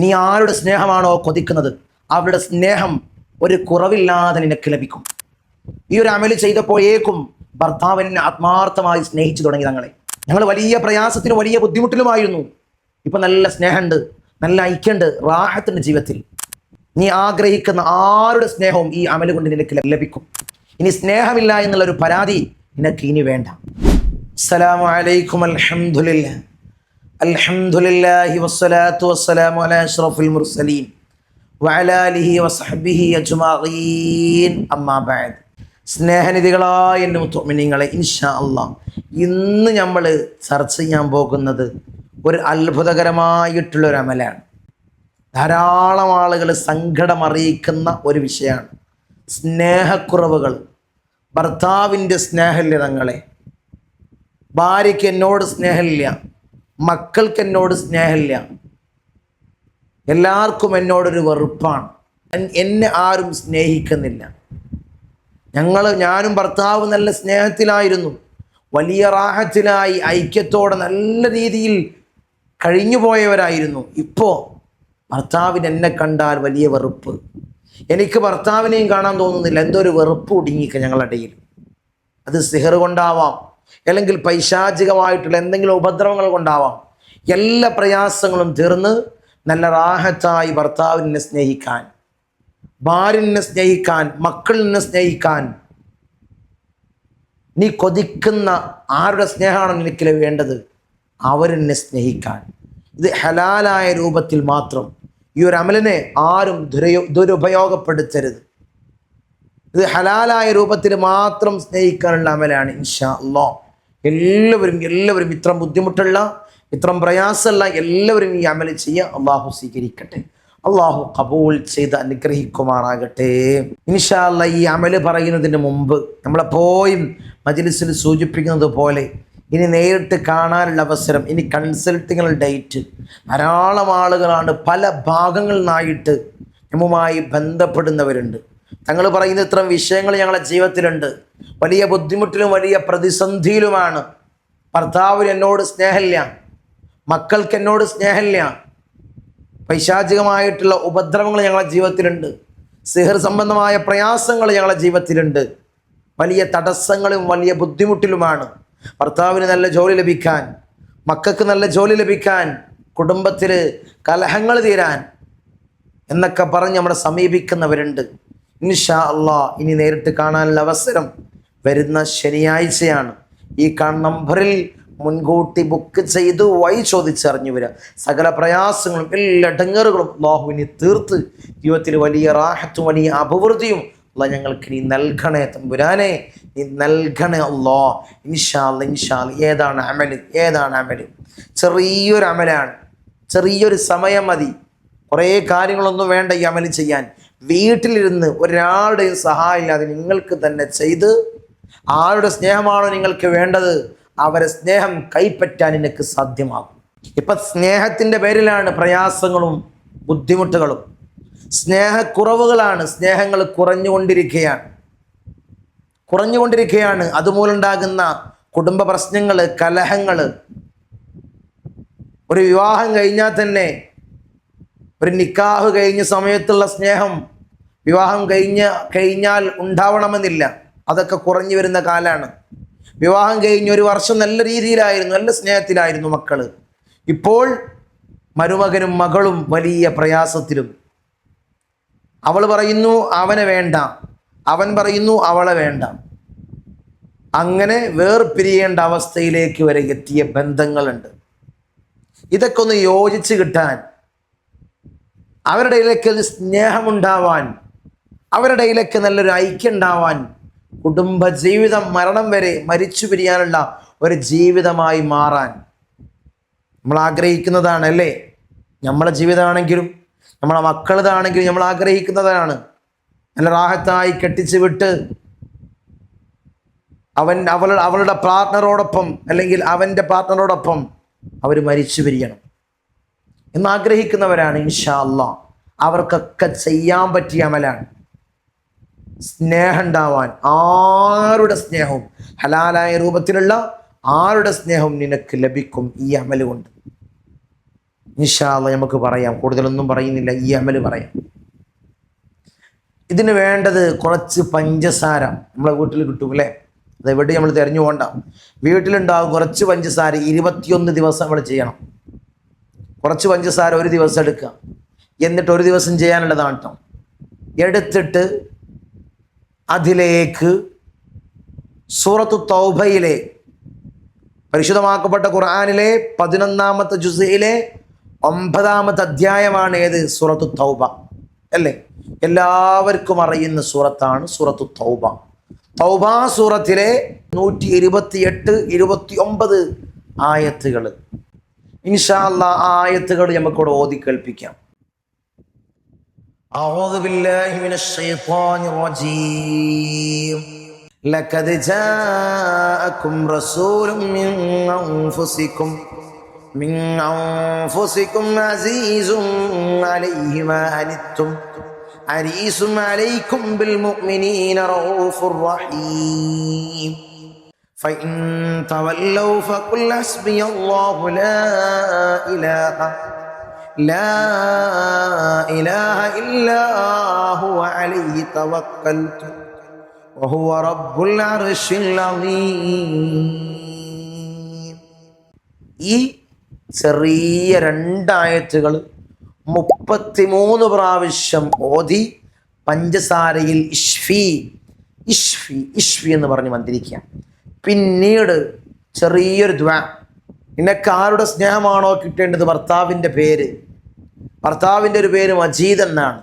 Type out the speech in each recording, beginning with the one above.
നീ ആരുടെ സ്നേഹമാണോ കൊതിക്കുന്നത് അവരുടെ സ്നേഹം ഒരു കുറവില്ലാതെ നിനക്ക് ലഭിക്കും. ഈ ഒരു അമല് ചെയ്തപ്പോഴേക്കും ഭർത്താവിനെ ആത്മാർത്ഥമായി സ്നേഹിച്ചു തുടങ്ങി. ഞങ്ങൾ വലിയ പ്രയാസത്തിലും വലിയ ബുദ്ധിമുട്ടിലുമായിരുന്നു. ഇപ്പൊ നല്ല സ്നേഹമുണ്ട്, നല്ല ഐക്യമുണ്ട്, റാഹത്തുണ്ട് ജീവിതത്തിൽ. നീ ആഗ്രഹിക്കുന്ന ആരുടെ സ്നേഹവും ഈ അമല് കൊണ്ട് നിനക്ക് ലഭിക്കും. ഇനി സ്നേഹമില്ല എന്നുള്ളൊരു പരാതി നിനക്ക് ഇനി വേണ്ട. അസ്സലാമു അലൈക്കും. അൽഹംദുലില്ലാഹി വസ്സലാത്തു വസ്സലാമു അലാ അഷ്റഫിൽ മുർസലീൻ വഅലാ ആലിഹി വസഹ്ബിഹി അജ്മഈൻ. അമ്മാ ബഅദ്. സ്നേഹനിധികളായ എൻ്റെ മുഅ്മിനീങ്ങളെ, ഇൻഷാ അല്ലാഹ് ഇന്ന് നമ്മൾ ചർച്ച ചെയ്യാൻ പോകുന്നത് ഒരു അത്ഭുതകരമായിട്ടുള്ളൊരു അമലാണ്. ധാരാളം ആളുകൾ സങ്കടമറിയിക്കുന്ന ഒരു വിഷയമാണ് സ്നേഹക്കുറവുകൾ. ഭർത്താവിൻ്റെ സ്നേഹമില്ല തങ്ങളെ, ഭാര്യയ്ക്ക് എന്നോട് സ്നേഹമില്ല, മക്കൾക്ക് എന്നോട് സ്നേഹമില്ല, എല്ലാവർക്കും എന്നോടൊരു വെറുപ്പാണ്, എന്നെ ആരും സ്നേഹിക്കുന്നില്ല. ഞാനും ഭർത്താവ് നല്ല സ്നേഹത്തിലായിരുന്നു, വലിയ റാഹത്തിലായി ഐക്യത്തോടെ നല്ല രീതിയിൽ കഴിഞ്ഞു പോയവരായിരുന്നു. ഇപ്പോൾ ഭർത്താവിന് എന്നെ കണ്ടാൽ വലിയ വെറുപ്പ്. എനിക്ക് ഭർത്താവിനെയും കാണാൻ തോന്നുന്നില്ല. എന്തോ ഒരു വെറുപ്പ് ഒടുങ്ങിക്ക ഞങ്ങളുടെ ഇടയിൽ. അത് സിഹർ കൊണ്ടാവാം, അല്ലെങ്കിൽ പൈശാചികമായിട്ടുള്ള എന്തെങ്കിലും ഉപദ്രവങ്ങൾ കൊണ്ടാവാം. എല്ലാ പ്രയാസങ്ങളും തീർന്ന് നല്ല റാഹത്തായി ഭർത്താവിനെ സ്നേഹിക്കാൻ, ഭാര്യനെ സ്നേഹിക്കാൻ, മക്കളിനെ സ്നേഹിക്കാൻ, നീ കൊതിക്കുന്ന ആരുടെ സ്നേഹമാണോ നിനക്ക് വേണ്ടത് അവരെന്നെ സ്നേഹിക്കാൻ. ഇത് ഹലാലായ രൂപത്തിൽ മാത്രം. ഈ ഒരു അമലിനെ ആരും ദുരുപയോഗപ്പെടുത്തരുത്. ഇത് ഹലാലായ രൂപത്തിൽ മാത്രം സ്നേഹിക്കാനുള്ള അമലാണ് ഇൻഷാ അല്ലാഹ്. എല്ലാവരും ഇത്ര ബുദ്ധിമുട്ടുള്ള, ഇത്ര പ്രയാസമുള്ള എല്ലാവരും ഈ അമൽ ചെയ്യുക. അള്ളാഹു സ്വീകരിക്കട്ടെ, അള്ളാഹു ഖബൂൽ ചെയ്ത് അനുഗ്രഹിക്കുമാറാകട്ടെ. ഇൻഷാ അല്ലാഹ് ഈ അമല് പറയുന്നതിന് മുമ്പ് നമ്മളെപ്പോഴും മജ്ലിസിൽ സൂചിപ്പിക്കുന്നത് പോലെ ഇനി നേരിട്ട് കാണാനുള്ള അവസരം, ഇനി കൺസൾട്ടിങ്ങുള്ള ഡേറ്റ്, ധാരാളം ആളുകളാണ് പല ഭാഗങ്ങളിൽ നിന്നായിട്ട് നമ്മുമായി ബന്ധപ്പെടുന്നവരുണ്ട്. തങ്ങൾ പറയുന്ന ഇത്തരം വിഷയങ്ങൾ ഞങ്ങളുടെ ജീവിതത്തിലുണ്ട്. വലിയ ബുദ്ധിമുട്ടിലും വലിയ പ്രതിസന്ധിയിലുമാണ്. ഭർത്താവിന് എന്നോട് സ്നേഹമില്ല, മക്കൾക്ക് എന്നോട് സ്നേഹമില്ല, പൈശാചികമായിട്ടുള്ള ഉപദ്രവങ്ങൾ ഞങ്ങളുടെ ജീവിതത്തിലുണ്ട്, സിഹർ സംബന്ധമായ പ്രയാസങ്ങൾ ഞങ്ങളുടെ ജീവിതത്തിലുണ്ട്, വലിയ തടസ്സങ്ങളും വലിയ ബുദ്ധിമുട്ടിലുമാണ്. ഭർത്താവിന് നല്ല ജോലി ലഭിക്കാൻ, മക്കൾക്ക് നല്ല ജോലി ലഭിക്കാൻ, കുടുംബത്തിൽ കലഹങ്ങൾ തീരാൻ എന്നൊക്കെ പറഞ്ഞ് നമ്മളെ സമീപിക്കുന്നവരുണ്ട്. ഇൻഷാ അല്ലാഹ് ഇനി നേരിട്ട് കാണാനുള്ള അവസരം വരുന്ന ശനിയാഴ്ചയാണ്. ഈ നമ്പറിൽ മുൻകൂട്ടി ബുക്ക് ചെയ്ത് വഴി ചോദിച്ചറിഞ്ഞു വരിക. സകല പ്രയാസങ്ങളും എല്ലാ ഇടങ്ങേറുകളും അല്ലാഹുവിനെ തീർത്ത് ജീവിതത്തിൽ വലിയ റാഹത്തും വലിയ അഭിവൃദ്ധിയും അല്ലാഹ് ഞങ്ങൾക്ക് നീ നൽകണേ തമ്പുരാനെ, നീ നൽകണേ അല്ലാഹ്. ഇൻഷാ അല്ലാഹ്. ഏതാണ് അമല്? ചെറിയൊരു അമലാണ്, ചെറിയൊരു സമയം മതി. കുറേ കാര്യങ്ങളൊന്നും വേണ്ട ഈ അമല് ചെയ്യാൻ. വീട്ടിലിരുന്ന് ഒരാളുടെയും സഹായം ഇല്ലാതെ നിങ്ങൾക്ക് തന്നെ ചെയ്ത് ആരുടെ സ്നേഹമാണോ നിങ്ങൾക്ക് വേണ്ടത് അവരെ സ്നേഹം കൈപ്പറ്റാൻ നിനക്ക് സാധ്യമാകും. ഇപ്പം സ്നേഹത്തിൻ്റെ പേരിലാണ് പ്രയാസങ്ങളും ബുദ്ധിമുട്ടുകളും, സ്നേഹക്കുറവുകളാണ്. സ്നേഹങ്ങൾ കുറഞ്ഞുകൊണ്ടിരിക്കുകയാണ്. അതുമൂലമുണ്ടാകുന്ന കുടുംബ പ്രശ്നങ്ങൾ, കലഹങ്ങൾ. ഒരു വിവാഹം കഴിഞ്ഞാൽ തന്നെ, ഒരു നിക്കാഹ് കഴിഞ്ഞ സമയത്തുള്ള സ്നേഹം വിവാഹം കഴിഞ്ഞാൽ ഉണ്ടാവണമെന്നില്ല. അതൊക്കെ കുറഞ്ഞു വരുന്ന കാലമാണ്. വിവാഹം കഴിഞ്ഞ് ഒരു വർഷം നല്ല രീതിയിലായിരുന്നു, നല്ല സ്നേഹത്തിലായിരുന്നു മക്കൾ. ഇപ്പോൾ മരുമകനും മകളും വലിയ പ്രയാസത്തിലും. അവൾ പറയുന്നു അവനെ വേണ്ട, അവൻ പറയുന്നു അവളെ വേണ്ട. അങ്ങനെ വേർപിരിയേണ്ട അവസ്ഥയിലേക്ക് വരെ എത്തിയ ബന്ധങ്ങളുണ്ട്. ഇതൊക്കെ ഒന്ന് യോജിച്ച് കിട്ടാൻ, അവരുടെ ഇടയിലേക്ക് സ്നേഹമുണ്ടാവാൻ, അവരുടെ ഇടയിലേക്ക് നല്ലൊരു ഐക്യം ഉണ്ടാവാൻ, കുടുംബ ജീവിതം മരണം വരെ മരിച്ചു പിരിയാനുള്ള ഒരു ജീവിതമായി മാറാൻ നമ്മൾ ആഗ്രഹിക്കുന്നതാണ് അല്ലേ? നമ്മളെ ജീവിതമാണെങ്കിലും നമ്മളെ മക്കളതാണെങ്കിലും നമ്മൾ ആഗ്രഹിക്കുന്നതാണ്. നല്ല റാഹത്തായി കെട്ടിച്ച് വിട്ട് അവളുടെ പാർട്ട്ണറോടൊപ്പം അല്ലെങ്കിൽ അവൻ്റെ പാർട്ട്ണറോടൊപ്പം അവർ മരിച്ചു പിരിയണം എന്നാഗ്രഹിക്കുന്നവരാണ്. ഇൻഷാ അല്ലാഹ് അവർക്കൊക്കെ ചെയ്യാൻ പറ്റിയ അമലാണ്. സ്നേഹം ഉണ്ടാവാൻ, ആരുടെ സ്നേഹവും ഹലാലായ രൂപത്തിലുള്ള ആരുടെ സ്നേഹവും നിനക്ക് ലഭിക്കും ഈ അമല് കൊണ്ട്. ഇൻഷാ അല്ലാഹ് നമുക്ക് പറയാം, കൂടുതലൊന്നും പറയുന്നില്ല, ഈ അമല് പറയാം. ഇതിന് വേണ്ടത് കുറച്ച് പഞ്ചസാര നമ്മളെ വീട്ടിൽ കിട്ടും അല്ലേ, അതെവിടെ നമ്മൾ തിരഞ്ഞു പോകണ്ട, വീട്ടിലുണ്ടാകും കുറച്ച് പഞ്ചസാര. 21 ദിവസം നമ്മൾ ചെയ്യണം. കുറച്ച് പഞ്ചസാര ഒരു ദിവസം എടുക്കുക, എന്നിട്ട് ഒരു ദിവസം ചെയ്യാനുള്ളതാണ് കേട്ടോ. എടുത്തിട്ട് അതിലേക്ക് സൂറത്തു തൗബയിലെ പരിശുദ്ധമാക്കപ്പെട്ട ഖുർആനിലെ 11-ാമത്തെ ജുസ്ഇലെ 9-ാമത്തെ അധ്യായമാണ് ഏത്? സൂറത്തു തൗബ അല്ലേ? എല്ലാവർക്കും അറിയുന്ന സൂറത്താണ് സൂറത്തു തൗബ. തൗബ സൂറത്തിലെ 128, 29 ആയത്തുകൾ. ഇൻഷാ അല്ലാഹ് ആ ആയത്തുകൾ നമുക്കിവിടെ ഓതി കേൾപ്പിക്കാം. أعوذ بالله من الشيطان الرجيم. لقد جاءكم رسول من أنفسكم عزيز عليه ما عنتم حريص عليكم بالمؤمنين رؤوف رحيم فإن تولوا فقل حسبي الله لا إله إلا هو عليه توكلت وهو رب العرش العظيم. ഈ ചെറിയ 2 ആയത്തുകൾ 33 പ്രാവശ്യം ഓതി പഞ്ചസാരയിൽ ഇഷ്ഫി എന്ന് പറഞ്ഞ് മന്ത്രിക്കുക. പിന്നീട് ചെറിയൊരു ദുആ. നിനക്ക് ആരുടെ സ്നേഹമാണോ കിട്ടേണ്ടത്? ഭർത്താവിൻ്റെ ഒരു പേര് മജീദ് എന്നാണ്,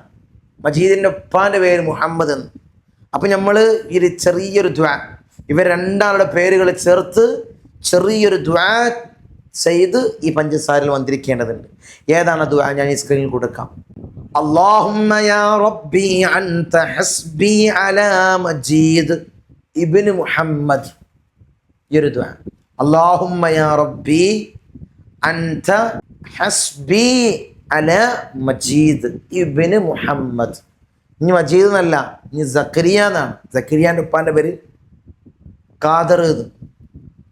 മജീദിൻ്റെ ഉപ്പാൻ്റെ പേര് മുഹമ്മദ് എന്ന്. അപ്പം നമ്മൾ ഈ ചെറിയൊരു ദുആ, ഇവർ 2 പേരുകൾ ചേർത്ത് ചെറിയൊരു ദുആ ചെയ്ത് ഈ പഞ്ചസാരയിൽ വന്നിരിക്കേണ്ടതുണ്ട്. ഏതാണ് ദുആ? ഞാൻ ഈ സ്ക്രീനിൽ കൊടുക്കാം. അല്ലാഹുമ്മ യാ റബ്ബി അൻത ഹസ്ബി അലാ മജീദ് ഇബ്നു മുഹമ്മദ്. ഈ ഒരു ദുആ, അല്ലാഹുമ്മ യാ റബ്ബി അൻത ഹസ്ബി അലാ മജീദ് ഇബ്നു മുഹമ്മദ്. ഇനി മജീദ് എന്നല്ല, ഇനി സക്കരിയ എന്നാണ്. സക്കരിയാൻ്റെ ഉപ്പാൻ്റെ പേര് ഖാദർ.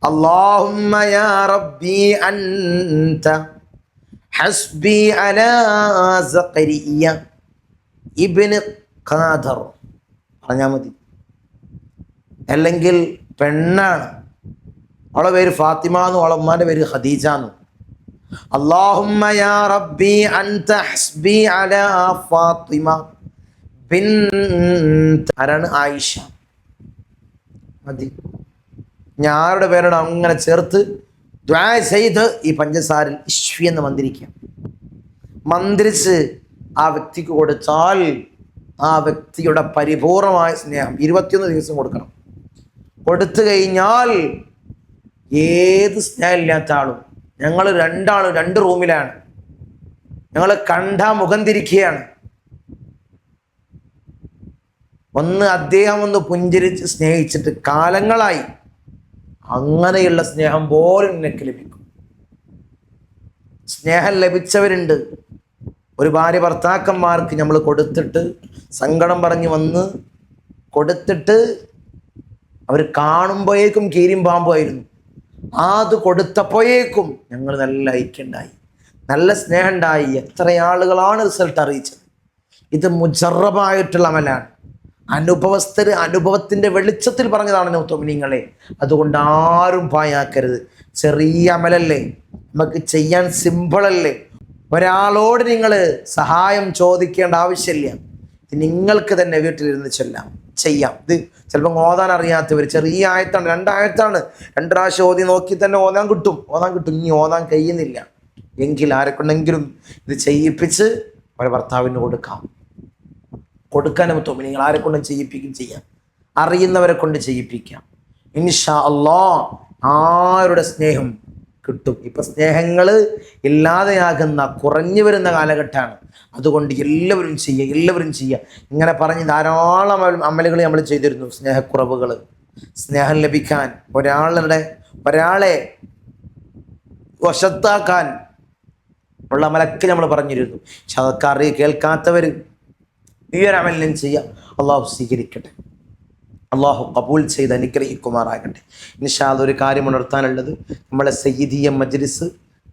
اللهم يا ربي أنت حسبي على زكريا ابن ഖാദർ പറഞ്ഞാൽ മതി. അല്ലെങ്കിൽ പെണ്ണാണ്, അവളെ പേര് ഫാത്തിമ എന്നും അവളെ ഉമ്മാൻ്റെ പേര് ഖദീജ എന്നും. اللهم يا ربي أنت حسبي على فاطمة بنت ആരാണ്? ആയിഷ. മതി. ഞാരുടെ പേരോട് അങ്ങനെ ചേർത്ത് ദുആ ചെയ്ത് ഈ പഞ്ചസാരയിൽ ഇഷ്ഫി എന്ന് മന്ത്രിച്ച് ആ വ്യക്തിക്ക് കൊടുത്താൽ ആ വ്യക്തിയുടെ പരിപൂർണമായ സ്നേഹം 21 ദിവസം കൊടുക്കണം. കൊടുത്തു കഴിഞ്ഞാൽ ഏത് സ്നേഹമില്ലാത്ത ആളും, ഞങ്ങൾ 2 റൂമിലാണ്, ഞങ്ങൾ കണ്ട മുഖം തിരിക്കുകയാണ്, അദ്ദേഹം പുഞ്ചിരിച്ച് സ്നേഹിച്ചിട്ട് കാലങ്ങളായി, അങ്ങനെയുള്ള സ്നേഹം പോലും നിനക്ക് ലഭിക്കും. സ്നേഹം ലഭിച്ചവരുണ്ട്. ഒരു ഭാര്യ ഭർത്താക്കന്മാർക്ക് നമ്മൾ കൊടുത്തിട്ട് സങ്കടം പറഞ്ഞ് വന്ന് കൊടുത്തിട്ട് അവർ കാണുമ്പോഴേക്കും കീരിയും പാമ്പുമായിരുന്നു. അത് കൊടുത്തപ്പോഴേക്കും ഞങ്ങൾ നല്ല ഐക്യമുണ്ടായി, നല്ല സ്നേഹം ഉണ്ടായി. എത്ര ആളുകളാണ് റിസൾട്ട് അറിയിച്ചത്. ഇത് മുജറബായിട്ടുള്ള അമലാണ്. അനുഭവത്തിൻ്റെ വെളിച്ചത്തിൽ പറഞ്ഞതാണ് മുഅ്മിനീങ്ങളെ. അതുകൊണ്ട് ആരും പായാക്കരുത്. ചെറിയ അമലല്ലേ, നമുക്ക് ചെയ്യാൻ സിമ്പിളല്ലേ. ഒരാളോട് നിങ്ങൾ സഹായം ചോദിക്കേണ്ട ആവശ്യമില്ല. ഇത് നിങ്ങൾക്ക് തന്നെ വീട്ടിലിരുന്ന് ചെയ്യാം. ഇത് ചിലപ്പോൾ ഓതാൻ അറിയാത്തവർ, ചെറിയ ആയത്താണ്, 2 ആയത്താണ്, 2 പ്രാവശ്യം ഓതി നോക്കി തന്നെ ഓതാൻ കിട്ടും. ഇനി ഓതാൻ കഴിയുന്നില്ല എങ്കിൽ ആരെക്കൊണ്ടെങ്കിലും ഇത് ചെയ്യിപ്പിച്ച് അവരെ ഭർത്താവിന് കൊടുക്കാനും നിങ്ങൾ ആരെക്കൊണ്ടും ചെയ്യാം, അറിയുന്നവരെ കൊണ്ട് ചെയ്യിപ്പിക്കാം. ഇൻഷാ അല്ലാഹ് ആരുടെ സ്നേഹം കിട്ടും. ഇപ്പം സ്നേഹങ്ങൾ ഇല്ലാതെയാകുന്ന, കുറഞ്ഞു വരുന്ന കാലഘട്ടമാണ്. അതുകൊണ്ട് എല്ലാവരും ചെയ്യുക. ഇങ്ങനെ പറഞ്ഞ് ധാരാളം അമലുകൾ നമ്മൾ ചെയ്തിരുന്നു. സ്നേഹക്കുറവുകൾ, സ്നേഹം ലഭിക്കാൻ, ഒരാളെ വശത്താക്കാൻ ഉള്ള അമലൊക്കെ നമ്മൾ പറഞ്ഞിരുന്നു. പക്ഷെ അതൊക്കെ കേൾക്കാത്തവർ ഈ ഒരു അമലിനും ചെയ്യാം. അള്ളാഹു സ്വീകരിക്കട്ടെ, അള്ളാഹു കബൂൽ ചെയ്ത് അനുഗ്രഹിക്കുമാറാകട്ടെ. ഇൻഷാ അല്ലാഹ് ഒരു കാര്യം ഉണർത്താനുള്ളത്, നമ്മളെ സയ്യിദിയ മജ്ലിസ്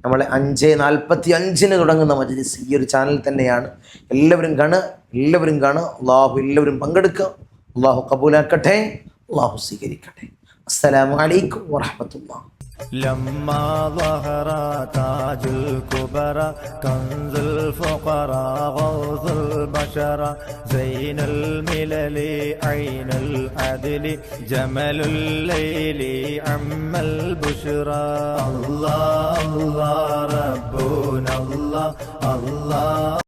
നമ്മൾ 5:45 തുടങ്ങുന്ന മജ്‌ലിസ് ഈ ഒരു ചാനൽ തന്നെയാണ്. എല്ലാവരും കാണുക. അള്ളാഹു എല്ലാവരും പങ്കെടുക്കുക. അള്ളാഹു കബൂലാക്കട്ടെ, അള്ളാഹു സ്വീകരിക്കട്ടെ. അസ്സലാമു അലൈക്കും വറഹ്മത്തുള്ളാഹി. لما ظهر تاج الكبرى كنز الفقراء غوث البشر زين الملل عين العدل جمل الليل عم البشرى الله الله ربنا الله الله